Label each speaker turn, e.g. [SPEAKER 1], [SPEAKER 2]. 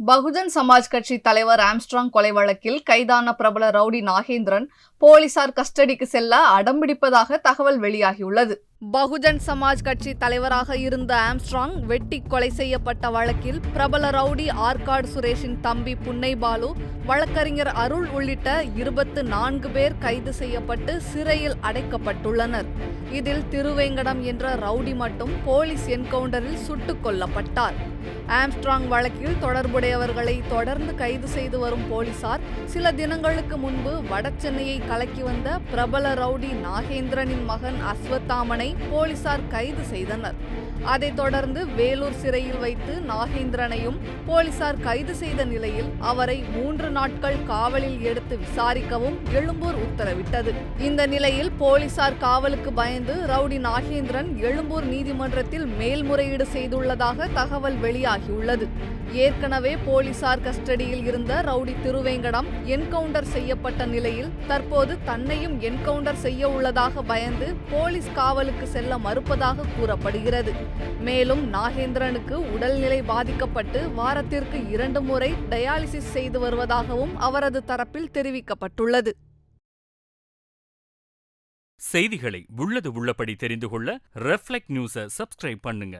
[SPEAKER 1] பகுஜன் சமாஜ் கட்சி தலைவர் ஆம்ஸ்ட்ராங் கொலை வழக்கில் கைதான பிரபல ரவுடி நாகேந்திரன் போலீசார் கஸ்டடிக்கு செல்ல அடம்பிடிப்பதாக தகவல் வெளியாகியுள்ளது. பகுஜன் சமாஜ் கட்சி தலைவராக இருந்த ஆம்ஸ்ட்ராங் வெட்டி கொலை செய்யப்பட்ட வழக்கில் பிரபல ரவுடி ஆற்காடு சுரேஷின் தம்பி புன்னைபாலு, வழக்கறிஞர் அருள் உள்ளிட்ட 24 பேர் கைது செய்யப்பட்டு சிறையில் அடைக்கப்பட்டுள்ளனர். இதில் திருவேங்கடம் என்ற ரவுடி மட்டும் போலீஸ் என்கவுண்டரில் சுட்டுக் கொல்லப்பட்டார். ஆம்ஸ்ட்ராங் வழக்கில் தொடர்புடையவர்களை தொடர்ந்து கைது செய்து வரும் போலீசார் சில தினங்களுக்கு முன்பு வடசென்னையை கலக்கி வந்த பிரபல ரவுடி நாகேந்திரனின் மகன் அஸ்வத்தாமனை போலீசார் கைது செய்தனர். அதைத் தொடர்ந்து வேலூர் சிறையில் வைத்து நாகேந்திரனையும் போலீசார் கைது செய்த நிலையில் அவரை 3 நாட்கள் காவலில் எடுத்து விசாரிக்கவும் எழும்பூர் உத்தரவிட்டது. இந்த நிலையில் போலீசார் காவலுக்கு பயந்து ரவுடி நாகேந்திரன் எழும்பூர் நீதிமன்றத்தில் மேல்முறையீடு செய்துள்ளதாக தகவல் வெளியாகியுள்ளது. ஏற்கனவே போலீசார் கஸ்டடியில் இருந்த ரவுடி திருவேங்கடம் என்கவுண்டர் செய்யப்பட்ட நிலையில் தற்போது தன்னையும் என்கவுண்டர் செய்ய உள்ளதாக பயந்து போலீஸ் காவலுக்கு செல்ல மறுப்பதாக கூறப்படுகிறது. மேலும் நாகேந்திரனுக்கு உடல்நிலை பாதிக்கப்பட்டு வாரத்திற்கு 2 முறை டயாலிசிஸ் செய்து வருவதாகவும் அவரது தரப்பில் தெரிவிக்கப்பட்டுள்ளது.
[SPEAKER 2] செய்திகளை உள்ளது உள்ளபடி தெரிந்து கொள்ள ரெஃப்ளெக்ட் நியூஸை சப்ஸ்கிரைப் பண்ணுங்க.